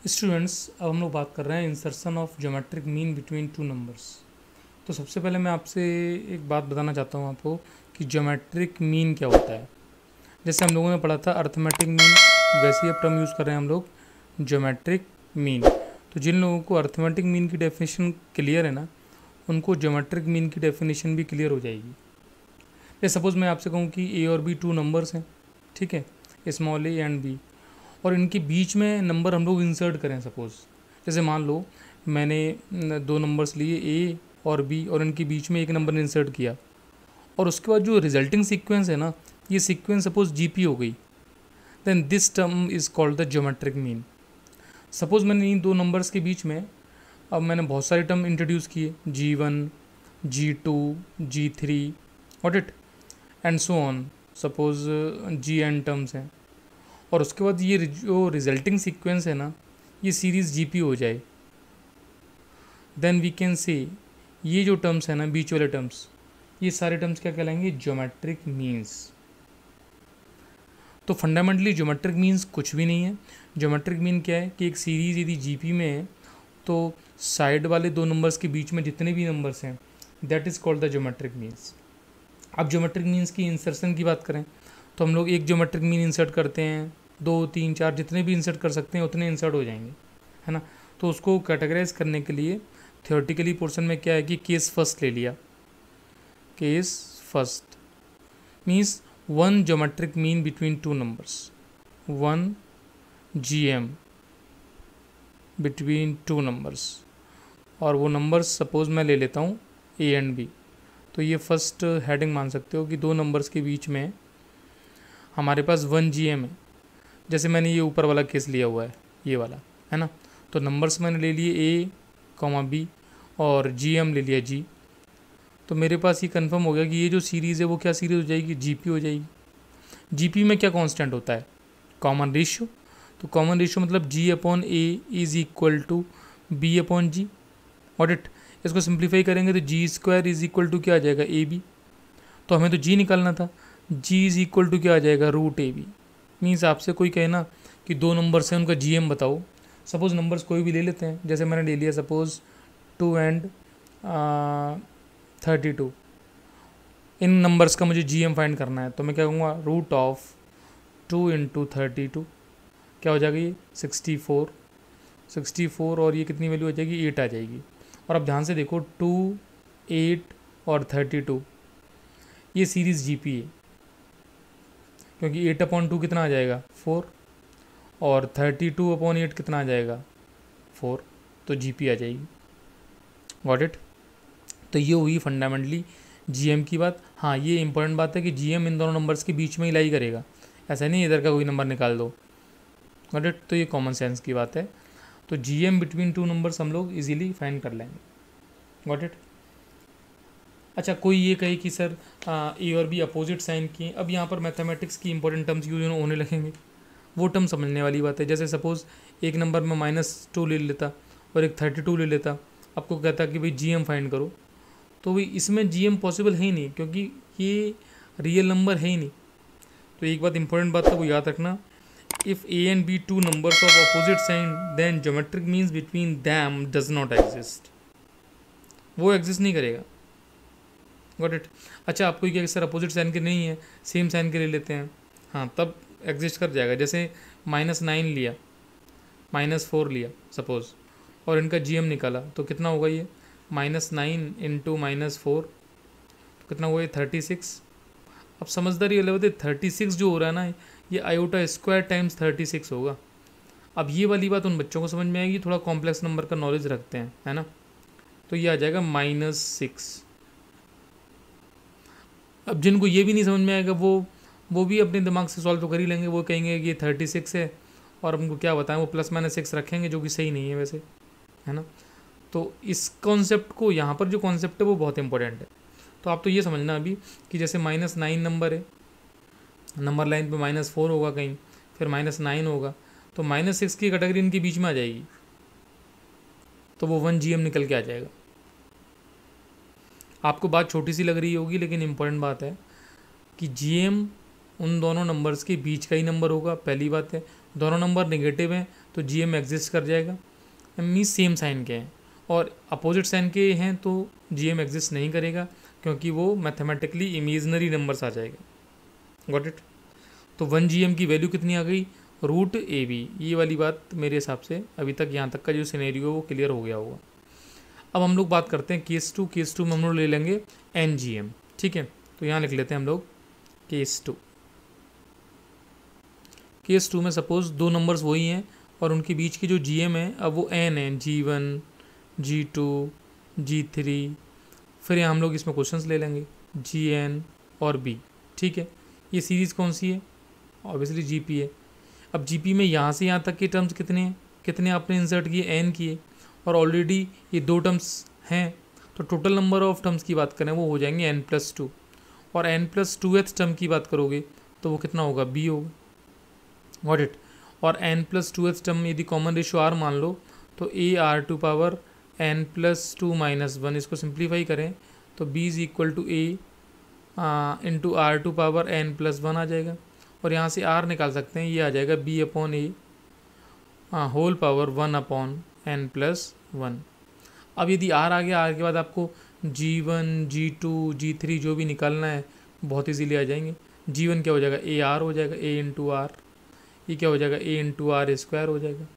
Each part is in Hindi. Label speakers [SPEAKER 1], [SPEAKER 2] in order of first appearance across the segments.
[SPEAKER 1] स्टूडेंट्स, अब हम लोग बात कर रहे हैं insertion of geometric mean between two numbers. तो सबसे पहले मैं आपसे एक बात बताना चाहता हूँ आपको कि ज्योमेट्रिक मीन क्या होता है। जैसे हम लोगों ने पढ़ा था अर्थमेटिक मीन, वैसे ही अब टर्म यूज़ कर रहे हैं हम लोग ज्योमेट्रिक मीन। तो जिन लोगों को अर्थमेटिक मीन की डेफिनेशन क्लियर है ना, उनको ज्योमेट्रिक मीन की डेफिनेशन भी क्लियर हो जाएगी। जैसे सपोज़ मैं आपसे कहूँ कि ए और बी टू नंबर्स हैं, ठीक है, स्मॉल ए एंड बी, और इनके बीच में नंबर हम लोग इंसर्ट करें। सपोज़ जैसे मान लो मैंने दो नंबर्स लिए ए और बी और इनके बीच में एक नंबर इंसर्ट किया, और उसके बाद जो रिजल्टिंग सीक्वेंस है ना, ये सीक्वेंस सपोज जीपी हो गई, then this term is called the geometric mean. Suppose मैंने इन दो नंबर्स के बीच में अब मैंने बहुत सारे टर्म इंट्रोड्यूस किए, G1, G2, G3, what it and so on, suppose GN terms हैं, और उसके बाद ये जो रिजल्टिंग सीक्वेंस है ना, ये सीरीज़ जीपी हो जाए, देन वी कैन से ये जो टर्म्स है ना, बीच वाले टर्म्स, ये सारे टर्म्स क्या कहलाएंगे? Geometric means. तो फंडामेंटली ज्योमेट्रिक मीन्स कुछ भी नहीं है। ज्योमेट्रिक मीन क्या है कि एक सीरीज़ यदि जीपी में है तो साइड वाले दो नंबर्स के बीच में जितने भी नंबर्स हैं, that is called the geometric means. अब ज्योमेट्रिक मीन्स की इंसर्शन की बात करें तो हम लोग एक ज्योमेट्रिक मीन इंसर्ट करते हैं, 2, 3, 4 जितने भी इंसर्ट कर सकते हैं उतने इंसर्ट हो जाएंगे, है ना। तो उसको कैटेगराइज करने के लिए थियोरेटिकली पोर्शन में क्या है कि केस फर्स्ट ले लिया। Case first means one geometric mean between two numbers, one GM between two numbers, और वो नंबर्स सपोज मैं ले लेता हूँ A एंड B। तो ये फर्स्ट हेडिंग मान सकते हो कि दो नंबर्स के बीच में हमारे पास 1 GM है। जैसे मैंने ये ऊपर वाला केस लिया हुआ है, ये वाला, है ना। तो नंबर्स मैंने ले लिए A, B, और GM ले लिया G। तो मेरे पास ये कंफर्म हो गया कि ये जो सीरीज़ है वो क्या सीरीज़ हो जाएगी? GP हो जाएगी। GP में क्या कांस्टेंट होता है? Common ratio. तो कॉमन रेशियो मतलब G/A is equal to B/G, ऑडिट। इसको सिंप्लीफाई करेंगे तो G² इज इक्वल टू क्या आ जाएगा? AB। तो हमें तो G निकालना था, G इज इक्वल टू क्या आ जाएगा? √AB। मीन्स आपसे कोई कहे ना कि दो नंबर्स हैं उनका GM बताओ, सपोज़ नंबर्स कोई भी ले लेते हैं, जैसे मैंने ले लिया सपोज़ 2 एंड 32। इन नंबर्स का मुझे GM फाइंड करना है, तो मैं क्या कहूँगा? √2 × 32 क्या हो जाएगा? ये 64 और ये कितनी वैल्यू आ जाएगी? 8 आ जाएगी। और अब ध्यान से देखो, 2, 8 और 32 ये सीरीज़ जीपी है, क्योंकि 8/2 कितना आ जाएगा? 4, और 32/8 कितना आ जाएगा? 4। तो जीपी आ जाएगी। Got it. तो ये हुई फंडामेंटली जीएम की बात। हाँ, ये इंपॉर्टेंट बात है कि जीएम इन दोनों नंबर्स के बीच में ही लाई करेगा, ऐसा नहीं इधर का कोई नंबर निकाल दो। Got it. तो ये कॉमन सेंस की बात है। तो GM बिटवीन टू नंबर्स हम लोग इजीली फाइंड कर लेंगे। Got it. अच्छा, कोई ये कहे कि सर A और B अपोजिट साइन की, अब यहाँ पर मैथमेटिक्स की इंपॉर्टेंट टर्म्स यूज होने लगेंगे, वो टर्म समझने वाली बात है। जैसे सपोज़ एक नंबर में -2 ले लेता और एक 32 ले लेता, आपको कहता कि भाई GM फाइंड करो, तो भाई इसमें GM पॉसिबल है ही नहीं, क्योंकि ये रियल नंबर है ही नहीं। तो एक बात इंपॉर्टेंट बात है वो याद रखना, if A and B two numbers of opposite sign, then geometric means between them does not exist, वो एग्जिस्ट नहीं करेगा। Got it. अच्छा, आपको क्या सर अपोजिट साइन के नहीं है, सेम साइन के ले लेते हैं, हाँ तब एग्जिस्ट कर जाएगा। जैसे -9 लिया, -4 लिया सपोज, और इनका GM निकाला, तो कितना होगा? ये -9 × -4 तो कितना हुआ? ये 36। अब समझदारी वाले होते, 36 जो हो रहा है ना, ये आयोटा स्क्वायर टाइम्स 36 होगा। अब ये वाली बात उन बच्चों को समझ में आएगी थोड़ा कॉम्प्लेक्स नंबर का नॉलेज रखते हैं, है ना। तो ये आ जाएगा -6। अब जिनको ये भी नहीं समझ में आएगा वो भी अपने दिमाग से सॉल्व तो कर ही लेंगे, वो कहेंगे कि ये 36 है, और हमको क्या बताएं, वो +-6 रखेंगे, जो कि सही नहीं है वैसे, है ना। तो इस कॉन्सेप्ट को, यहाँ पर जो कॉन्सेप्ट है वो बहुत इंपॉर्टेंट है। तो आप तो ये समझना अभी कि जैसे -9 नंबर है, नंबर लाइन पे -4 होगा कहीं, फिर -9 होगा, तो -6 की कैटेगरी इनके बीच में आ जाएगी, तो वो 1 GM निकल के आ जाएगा। आपको बात छोटी सी लग रही होगी, लेकिन इंपॉर्टेंट बात है कि GM उन दोनों नंबर्स के बीच का ही नंबर होगा, पहली बात है। दोनों नंबर नेगेटिव हैं तो जी एम एग्जिस्ट कर जाएगा, मीन्स सेम साइन के हैं, और अपोजिट साइन के हैं तो जी एम एग्जिस्ट नहीं करेगा क्योंकि वो मैथमेटिकली इमेजनरी नंबर्स आ जाएगा। Got it. तो 1 GM की वैल्यू कितनी आ गई, रूट ए बी। ये वाली बात मेरे हिसाब से अभी तक यहाँ तक का जो सिनेरियो है वो क्लियर हो गया होगा। अब हम लोग बात करते हैं केस 2। केस 2 में हम लोग ले लेंगे एन जी एम। ठीक है, तो यहाँ लिख लेते हैं हम लोग केस 2। केस 2 में सपोज दो नंबर्स वही हैं और उनके बीच की जो जी एम है अब वो एन है, G1, G2, G3। फिर यहाँ हम लोग इसमें क्वेश्चंस ले लेंगे Gn और B। ठीक है, ये सीरीज़ कौन सी है, ऑब्वियसली GP है। अब GP में यहाँ से यहाँ तक के टर्म्स कितने हैं, कितने आपने इंसर्ट किए, n किए, और ऑलरेडी ये दो टर्म्स हैं, तो टोटल नंबर ऑफ टर्म्स की बात करें वो हो जाएंगे n+2, और n+2th टर्म की बात करोगे तो वो कितना होगा, B होगा। Got it. और n+2th टर्म यदि कॉमन रेशियो r मान लो तो AR⁴ n+2 - 1, इसको सिंप्लीफाई करें तो B = A into R⁴ n+1 आ जाएगा, और यहाँ से R निकाल सकते हैं, ये आ जाएगा B/A होल पावर 1/n+1। अब यदि R आ गया, R के बाद आपको G1, G2, G3 जो भी निकालना है बहुत इजीली आ जाएंगे। G1 क्या हो जाएगा, AR हो जाएगा, A इंटू आर। ये क्या हो जाएगा, A इंटू R² हो जाएगा।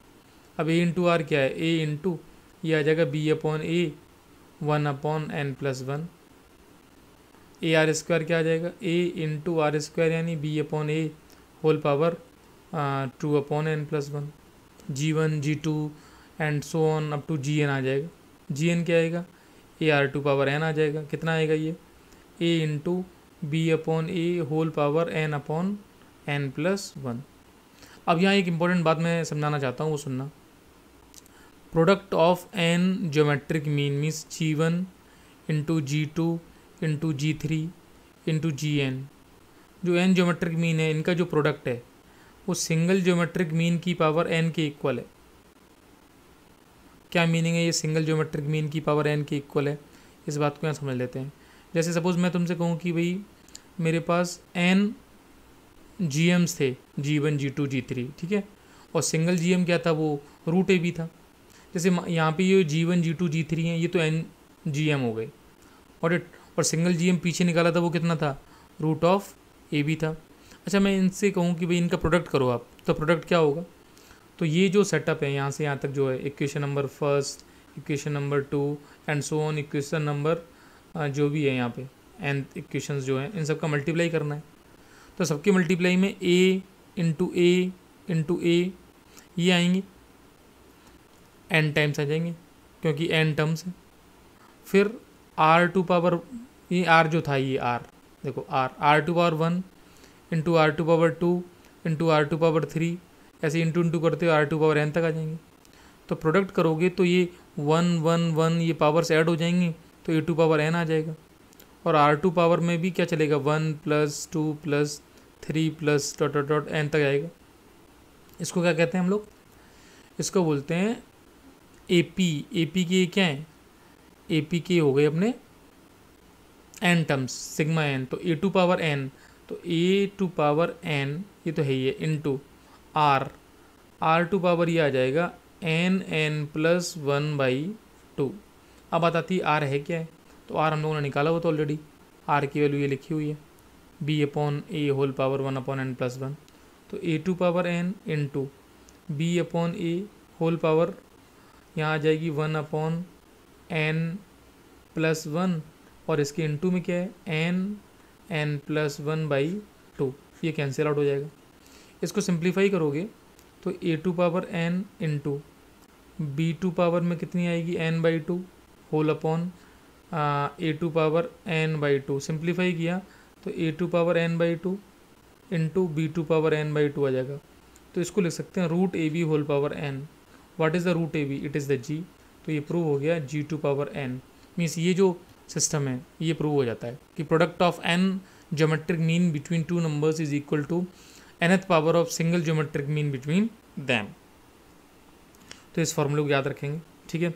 [SPEAKER 1] अब A इंटू आर क्या है, A इंटू ये आ जाएगा B/A 1/n+1। AR² क्या आ जाएगा, A इंटू R² यानी B/A whole power 2/n+1। G1, G2 and so on up to Gn आ जाएगा। Gn क्या आएगा, AR⁴ n आ जाएगा। कितना आएगा ये, A into B/A whole power n/n+1। अब यहाँ एक इम्पॉर्टेंट बात मैं समझाना चाहता हूँ, वो सुनना। Product of n geometric mean means G1 into G2 into G3 into Gn। जो n ज्योमेट्रिक मीन है इनका जो प्रोडक्ट है वो सिंगल ज्योमेट्रिक मीन की पावर n के इक्वल है। क्या मीनिंग है, ये सिंगल ज्योमेट्रिक मीन की पावर n के इक्वल है, इस बात को यहाँ समझ लेते हैं। जैसे सपोज मैं तुमसे कहूँ कि भाई मेरे पास n GMs थे, G1, G2, G3, ठीक है, और सिंगल GM क्या था, वो रूट AB था। जैसे यहाँ पे ये G1, G2, G3 हैं, ये तो n GM हो गए, और सिंगल GM पीछे निकाला था वो कितना था, √AB था। अच्छा, मैं इनसे कहूँ कि भाई इनका प्रोडक्ट करो आप, तो प्रोडक्ट क्या होगा, तो ये जो सेटअप है यहाँ से यहाँ तक जो है, equation number 1, equation number 2 and so on, equation number जो भी है यहाँ पे n इक्वेशंस जो हैं, इन सब का मल्टीप्लाई करना है। तो सबके मल्टीप्लाई में A इंटू A ये आएंगे, n टाइम्स आ जाएंगे क्योंकि n टर्म्स है। फिर R⁴ ये R जो था, ये R देखो, R⁴ 1 into R⁴ 2 into R⁴3, ऐसे इंटू करते हुए R⁴n तक आ जाएंगे। तो प्रोडक्ट करोगे तो ये 1 1 1 ये पावर्स ऐड हो जाएंगी तो A⁴n आ जाएगा, और R⁴ में भी क्या चलेगा, 1 + 2 + 3 + ... n तक आएगा। इसको क्या कहते हैं हम लोग, इसको बोलते हैं AP के क्या है, AP के हो गए अपने n टर्म्स, सिग्मा n, तो A⁴n, तो A⁴n ये तो है ही है, इंटू R⁴ ये आ जाएगा n+1/2। अब बात आती है R है क्या है, तो R हम लोगों ने निकाला हुआ तो ऑलरेडी, R की वैल्यू ये लिखी हुई है, B/A होल पावर 1/n+1। तो A⁴n into B/A whole power यहाँ आ जाएगी 1/n+1, और इसके इंटू में क्या है, n+1/2, ये कैंसिल आउट हो जाएगा। इसको सिंप्लीफाई करोगे तो A⁴n इंटू B⁴ में कितनी आएगी, n/2 whole upon A⁴n/2। Simplify किया तो A⁴n/2 इंटू B⁴n/2 आ जाएगा। तो इसको लिख सकते हैं √AB whole power n। What is the √AB, it is the G। तो ये प्रूव हो गया G⁴n, मीन्स ये जो सिस्टम है ये प्रूव हो जाता है कि product of n geometric mean between two numbers is equal to nth power of single geometric mean between them. तो इस फॉर्मूले को याद रखेंगे, ठीक है।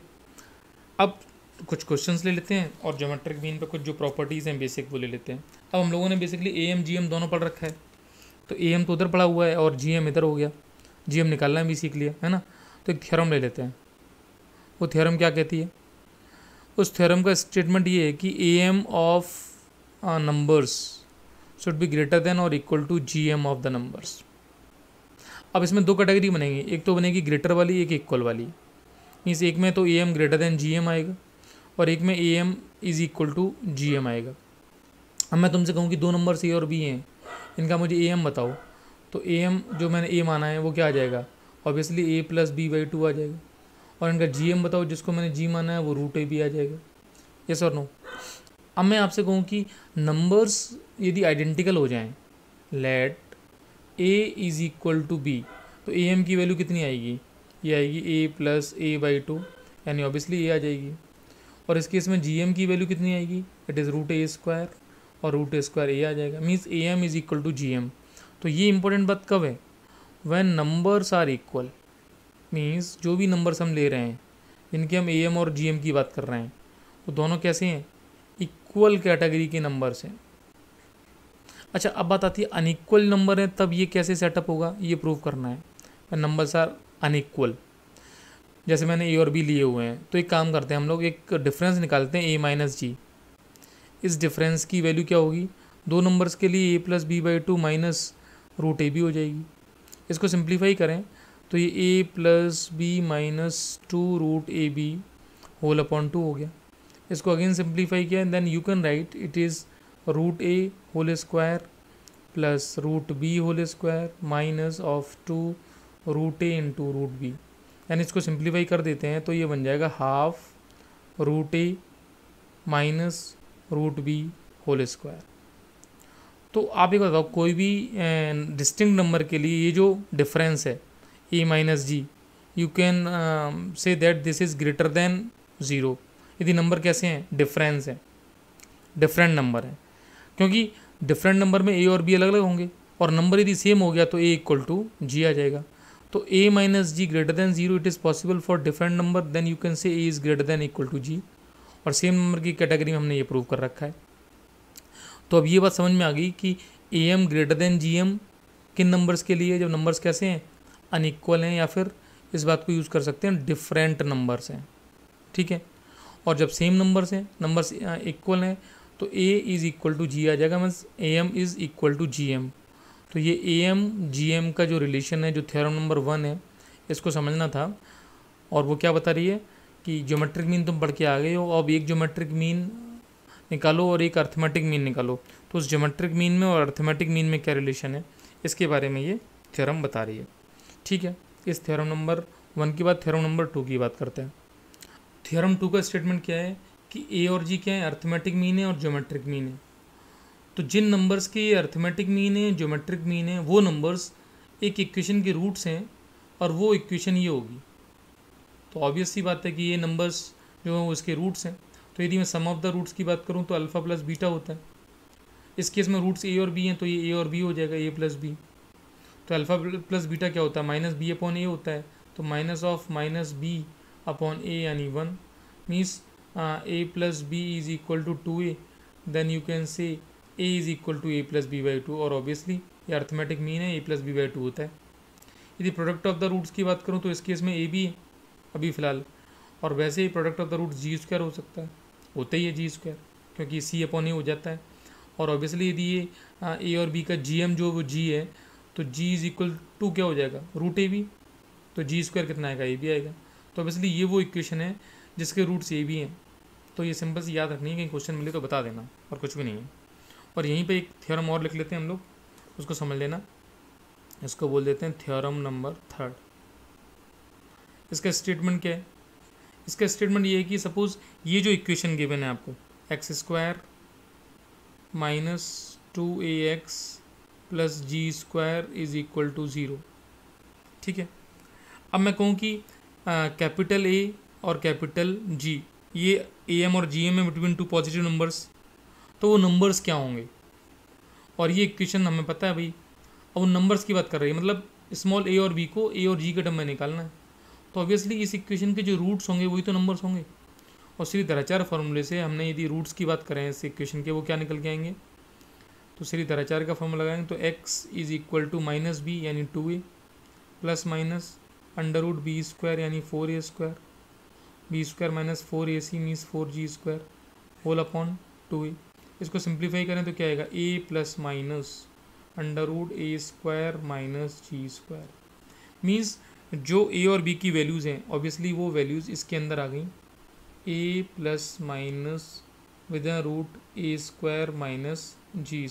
[SPEAKER 1] अब कुछ क्वेश्चंस ले लेते हैं और ज्योमेट्रिक मीन पे कुछ जो प्रॉपर्टीज़ हैं बेसिक वो ले लेते हैं। अब हम लोगों ने बेसिकली AM GM दोनों पढ़ रखा है, तो AM तो उधर पढ़ा हुआ है और GM इधर हो गया। जी एम निकालना भी सीख लिया है ना। तो एक थ्योरम ले लेते हैं। वो थ्योरम क्या कहती है? उस थ्योरम का स्टेटमेंट ये है कि A M of numbers should be greater than और equal to G M of the numbers. अब इसमें दो कैटेगरी बनेंगी, एक तो बनेगी ग्रेटर वाली, एक इक्वल वाली। मीन्स एक में तो A M greater than G M आएगा और एक में A M is equal to G M आएगा। अब मैं तुमसे कहूँ कि दो नंबर्स ए और बी हैं, इनका मुझे ए एम बताओ, तो ए एम जो मैंने ए माना है वो क्या आ जाएगा? Obviously A plus B by two आ जाएगा। और इनका जी एम बताओ, जिसको मैंने जी माना है वो रूट ए बी आ जाएगा। यस और नो? अब मैं आपसे कहूँ कि नंबर्स यदि आइडेंटिकल हो जाएं, let A is equal to B, तो ए एम की वैल्यू कितनी आएगी? ये आएगी A plus A by two, यानी ऑब्वियसली ए आ जाएगी। और इस केस में जी एम की वैल्यू कितनी आएगी? It is root A square, और रूट ए स्क्वायर ए आ जाएगा। Means A M is equal to G M. तो ये इंपॉर्टेंट बात कब है? When numbers are equal. Means जो भी नंबर्स हम ले रहे हैं, जिनके हम ए एम और जी एम की बात कर रहे हैं, वो दोनों कैसे हैं? इक्वल कैटेगरी के नंबर्स हैं। अच्छा, अब बात आती है अनइक्वल नंबर है, तब ये कैसे सेटअप होगा, ये प्रूव करना है। नंबर्स आर अनइक्वल, जैसे मैंने ए और बी लिए हुए हैं, तो एक काम करते हैं हम लोग, एक डिफरेंस निकालते हैं ए माइनस जी। इस डिफरेंस की वैल्यू क्या होगी? दो नंबर्स के लिए A plus B by two minus root A B हो जाएगी। इसको सिंप्लीफाई करें तो ये A plus B minus two root A B whole upon two हो गया। इसको अगेन सिंप्लीफाई किया, then you can write it is root A whole square plus root B whole square minus of two root A into root B. यानी इसको सिंप्लीफाई कर देते हैं तो ये बन जाएगा half root A minus root B whole square. तो आप एक बताओ, कोई भी डिस्टिंक्ट नंबर के लिए ये जो डिफरेंस है A minus G, you can say that this is greater than zero. यदि नंबर कैसे हैं? डिफरेंस है, डिफरेंट नंबर है, क्योंकि डिफरेंट नंबर में ए और बी अलग अलग होंगे, और नंबर यदि सेम हो गया तो ए इक्वल टू जी आ जाएगा। तो A minus G greater than zero, it is possible for different number, then you can say A is greater than equal to G. और सेम नंबर की कैटेगरी में हमने ये प्रूव कर रखा है। तो अब ये बात समझ में आ गई कि A M greater than G M किन नंबर्स के लिए, जब नंबर्स कैसे हैं? अनइक्वल हैं, या फिर इस बात को यूज़ कर सकते हैं डिफरेंट नंबर्स हैं। ठीक है। और जब सेम नंबर्स हैं, नंबर्स इक्वल हैं, तो A is equal to G आ जाएगा, means A M is equal to G M. तो ये ए एम जी एम का जो रिलेशन है, जो थ्योरम नंबर 1 है, इसको समझना था। और वो क्या बता रही है कि ज्योमेट्रिक मीन तुम पढ़ के आ गए हो, अब एक ज्योमेट्रिक मीन निकालो और एक अर्थमेटिक मीन निकालो। तो उस ज्योमेट्रिक मीन में और अर्थमेटिक मीन में क्या रिलेशन है, इसके बारे में ये थ्योरम बता रही है। ठीक है। इस थ्योरम नंबर 1 के बाद थ्योरम नंबर 2 की बात करते हैं। थ्योरम 2 का स्टेटमेंट क्या है कि ए और जी क्या है? अर्थमेटिक मीन है और ज्योमेट्रिक मीन है। तो जिन नंबर्स के ये अर्थमेटिक मीन है, ज्योमेट्रिक मीन है, वो नंबर्स एक इक्वेशन के रूट्स हैं, और वो इक्वेशन ये होगी। तो ऑब्वियस सी बात है कि ये नंबर्स जो हैं वो इसके रूट्स हैं। तो यदि मैं सम ऑफ द रूट्स की बात करूँ तो अल्फ़ा प्लस बीटा होता है। इस केस में रूट्स ए और बी हैं, तो ये ए और बी हो जाएगा, ए प्लस बी। तो अल्फ़ा प्लस बीटा क्या होता है? माइनस बी अपॉन ए होता है। तो minus of minus B upon A यानी 1, means A plus B is equal to 2a, then you can say a is equal to A plus B by two. और ऑब्वियसली ये अर्थमेटिक मीन है, A plus B by two होता है। यदि प्रोडक्ट ऑफ द रूट्स की बात करूँ तो इस केस में ए बी है अभी फ़िलहाल, और वैसे ही product of the roots G square हो सकता है, होता ही है जी स्क्वायर, क्योंकि सी अपॉन ए हो जाता है। और ऑब्वियसली यदि ये ए और बी का जी एम जो वो जी है, तो जी इज इक्वल टू क्या हो जाएगा? Root A B. तो जी स्क्वायर कितना आएगा? ए बी आएगा। तो ऑब्वियसली ये वो इक्वेशन है जिसके रूट्स ए बी हैं। तो ये सिंपल से याद रखनी है, कहीं क्वेश्चन मिले तो बता देना, और कुछ भी नहीं है। और यहीं पे एक थ्योरम और लिख लेते हैं हम लोग, उसको समझ लेना। इसको बोल देते हैं थ्योरम नंबर 3। इसका स्टेटमेंट क्या है? इसका स्टेटमेंट ये है कि सपोज ये जो इक्वेशन गिवन है आपको, x square minus 2ax plus G square is equal to 0। ठीक है। अब मैं कहूँ कि कैपिटल ए और कैपिटल जी, ये ए एम और जी एम है बिटवीन टू पॉजिटिव नंबर्स, तो वो नंबर्स क्या होंगे? और ये इक्वेशन हमें पता है भाई। अब उन नंबर्स की बात कर रही है, मतलब स्मॉल ए और बी को ए और जी के टर्म में निकालना है। तो ऑब्वियसली इस इक्वेशन के जो रूट्स होंगे वही तो नंबर्स होंगे। और श्रीधराचार्य फार्मूले से हमने यदि रूट्स की बात करें इस इक्वेशन के, वो क्या निकल के आएंगे? तो श्रीधराचार्य का फॉर्मूला लगाएंगे तो x is equal to minus B यानी 2a plus minus under root B square यानी 4a², B square minus 4ac means 4g², whole upon 2a। इसको सिंप्लीफाई करें तो क्या आएगा, a plus minus under root a² minus g²। Means जो a और b की वैल्यूज़ हैं ऑब्वियसली वो वैल्यूज़ इसके अंदर आ गई, a plus minus with root a² minus g²।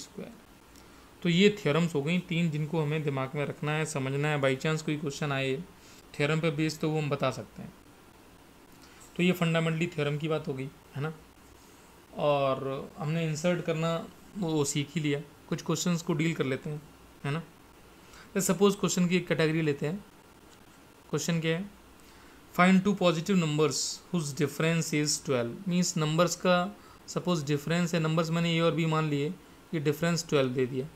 [SPEAKER 1] तो ये थ्योरम्स हो गई 3 जिनको हमें दिमाग में रखना है, समझना है। बाई चांस कोई क्वेश्चन आए थ्योरम पे बेस तो वो हम बता सकते हैं। तो ये फंडामेंटली थ्योरम की बात हो गई है ना। और हमने इंसर्ट करना वो सीख ही लिया। कुछ क्वेश्चंस को डील कर लेते हैं है ना। तो सपोज क्वेश्चन की एक कैटेगरी लेते हैं। क्वेश्चन क्या है, find 2 positive numbers whose difference is 12। Means numbers का सपोज डिफरेंस है, नंबर्स मैंने ए और बी मान लिए, ये डिफरेंस 12 दे दिया।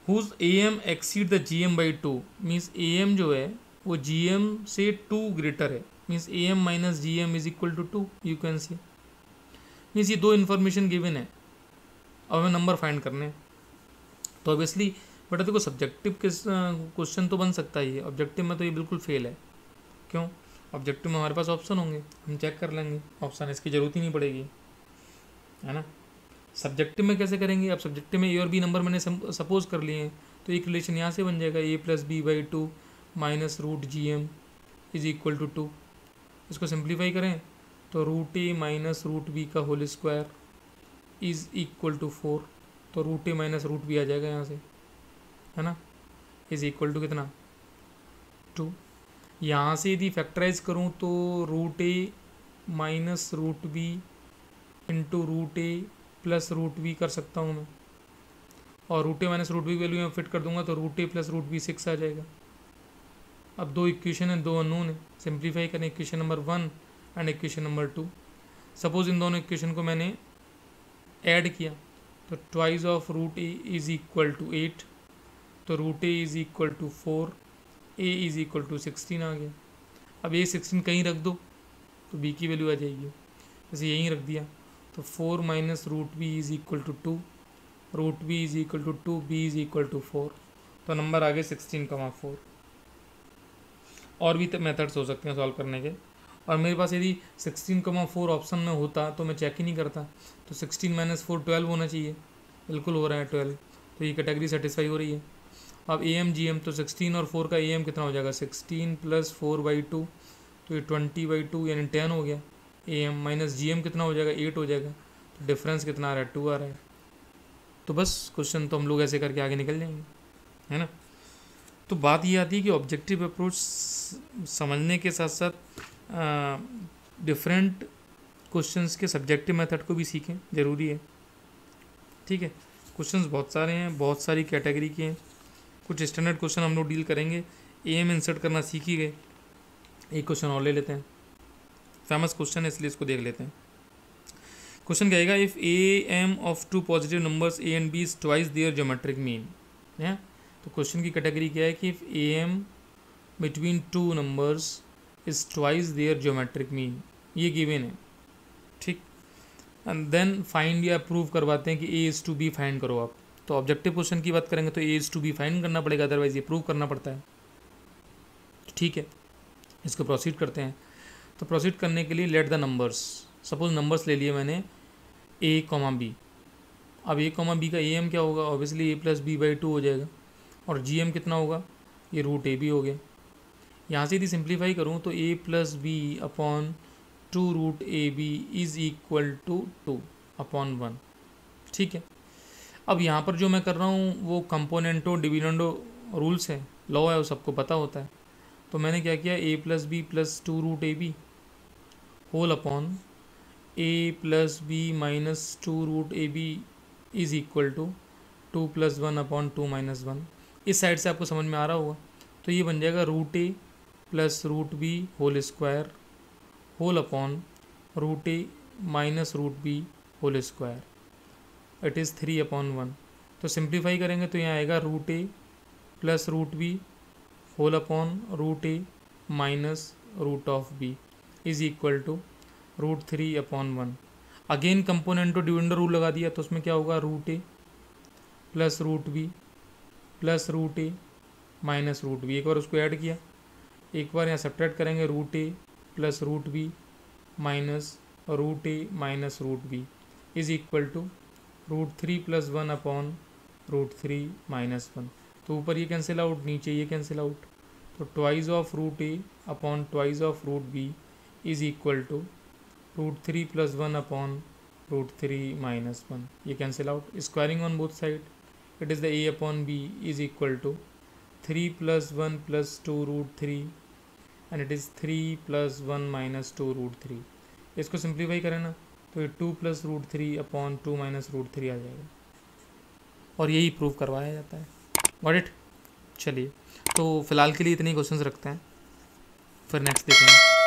[SPEAKER 1] Whose A M exceed the G M by 2। Means A M जो है वो जी एम से 2 ग्रेटर है। Means A M minus G M is equal to 2 you can see. Means ये 2 इन्फॉर्मेशन गिवन है, अब हमें नंबर फाइंड करने हैं। तो ऑब्वियसली बेटा देखो सब्जेक्टिव क्वेश्चन तो बन सकता ही है, ऑब्जेक्टिव में तो ये बिल्कुल फेल है। क्यों, ऑब्जेक्टिव में हमारे पास ऑप्शन होंगे, हम चेक कर लेंगे ऑप्शन, इसकी ज़रूरत ही नहीं पड़ेगी है ना। सब्जेक्टिव में कैसे करेंगे, अब सब्जेक्टिव में ए और बी नंबर मैंने सपोज कर लिए हैं, तो एक रिलेशन यहाँ से बन जाएगा, a plus B by 2 minus root G M is equal to 2। इसको सिंप्लीफाई करें तो root A minus root B का whole square is equal to 4। तो root A minus root B आ जाएगा यहाँ से है ना, इज इक्वल टू कितना 2। यहाँ से यदि फैक्टराइज करूँ तो root A minus root B into root A plus root B कर सकता हूँ मैं, और root A minus root B value में फिट कर दूंगा तो root A plus root B 6 आ जाएगा। अब 2 इक्वेशन है, 2 अननोन है, सिंप्लीफाई करें equation number 1 and equation number 2। Suppose इन दोनों इक्वेशन को मैंने ऐड किया तो twice of root A is equal to 8, तो root A is equal to 4, A is equal to 16 आ गया। अब ए 16 कहीं रख दो तो बी की वैल्यू आ जाएगी, जैसे यहीं रख दिया तो 4 minus root B is equal to 2, root B is equal to 2, B is equal to 4। तो नंबर आ गए 16,4। और भी मेथड्स हो सकते हैं सॉल्व करने के, और मेरे पास यदि 16,4 ऑप्शन में होता तो मैं चेक ही नहीं करता, तो 16 माइनस 4 12 होना चाहिए, बिल्कुल हो रहा है 12। तो ये कैटेगरी सेटिस्फाई हो रही है। अब ए एम जी एम, तो 16 और 4 का ए एम कितना हो जाएगा, 16 प्लस 4/2, तो ये 20/2 यानी 10 हो गया। A M minus G M कितना हो जाएगा, 8 हो जाएगा। तो डिफरेंस कितना आ रहा है, 2 आ रहा है। तो बस क्वेश्चन तो हम लोग ऐसे करके आगे निकल जाएंगे है ना। तो बात ये आती है कि ऑब्जेक्टिव अप्रोच समझने के साथ साथ डिफरेंट क्वेश्चंस के सब्जेक्टिव मेथड को भी सीखें, ज़रूरी है। ठीक है, क्वेश्चंस बहुत सारे हैं, बहुत सारी कैटेगरी के हैं। कुछ स्टैंडर्ड क्वेश्चन हम लोग डील करेंगे, एम इंसर्ट करना सीख ही गए। एक क्वेश्चन और ले लेते हैं, फेमस क्वेश्चन है इसलिए इसको देख लेते हैं। क्वेश्चन कहेगा if A M of 2 positive numbers A and B is twice their geometric mean है। तो क्वेश्चन की कैटेगरी क्या है कि if A M between 2 numbers is twice their geometric mean, ये गिवन है। ठीक, एंड देन फाइंड या प्रूव करवाते हैं कि A is to B find करो आप। तो ऑब्जेक्टिव क्वेश्चन की बात करेंगे तो A is to B find करना पड़ेगा, अदरवाइज ये प्रूव करना पड़ता है। ठीक है, इसको प्रोसीड करते हैं। तो प्रोसीड करने के लिए let the numbers, suppose numbers ले लिए मैंने ए कॉमा बी। अब ए कॉमा बी का ए एम क्या होगा, obviously A plus B by 2 हो जाएगा, और जी एम कितना होगा, ये रूट ए बी हो गया। यहाँ से यदि सिंप्लीफाई करूँ तो A plus B upon 2 root A B is equal to 2 upon 1। ठीक है, अब यहाँ पर जो मैं कर रहा हूँ वो कंपोनेंटो डिविडेंडो रूल्स है, लॉ है, वो सबको पता होता है। तो मैंने क्या किया, A plus B plus 2 root A B whole upon A plus B minus 2 root A B is equal to 2 plus 1 upon 2 minus 1। इस साइड से आपको समझ में आ रहा होगा, तो ये बन जाएगा root A plus root B whole square whole upon root A minus root B whole square, it is 3 upon 1। तो सिंप्लीफाई करेंगे तो यहाँ आएगा root A plus root B whole upon root A minus root of B is equal to root 3 upon 1। Again componendo dividendo rule लगा दिया, तो उसमें क्या होगा, root A plus root B plus root A minus root B, एक बार उसको ऐड किया, एक बार यहाँ सब्ट्रैक्ट करेंगे root A plus root B minus root A minus root B is equal to root three plus one upon root three minus one. तो ऊपर ये कैंसिल आउट, नीचे ये कैंसिल आउट, तो twice of root A upon twice of root B is equal to root three plus one upon root three minus one, ये cancel out, squaring on both side, it is the A upon B is equal to three plus one plus two root three and it is three plus one minus two root three. इसको सिंप्लीफाई करें ना तो ये two plus root three upon two minus root three आ जाएगा, और यही प्रूव करवाया जाता है। Got it. चलिए, तो फिलहाल के लिए इतने ही क्वेश्चंस रखते हैं, फिर नेक्स्ट देखेंगे।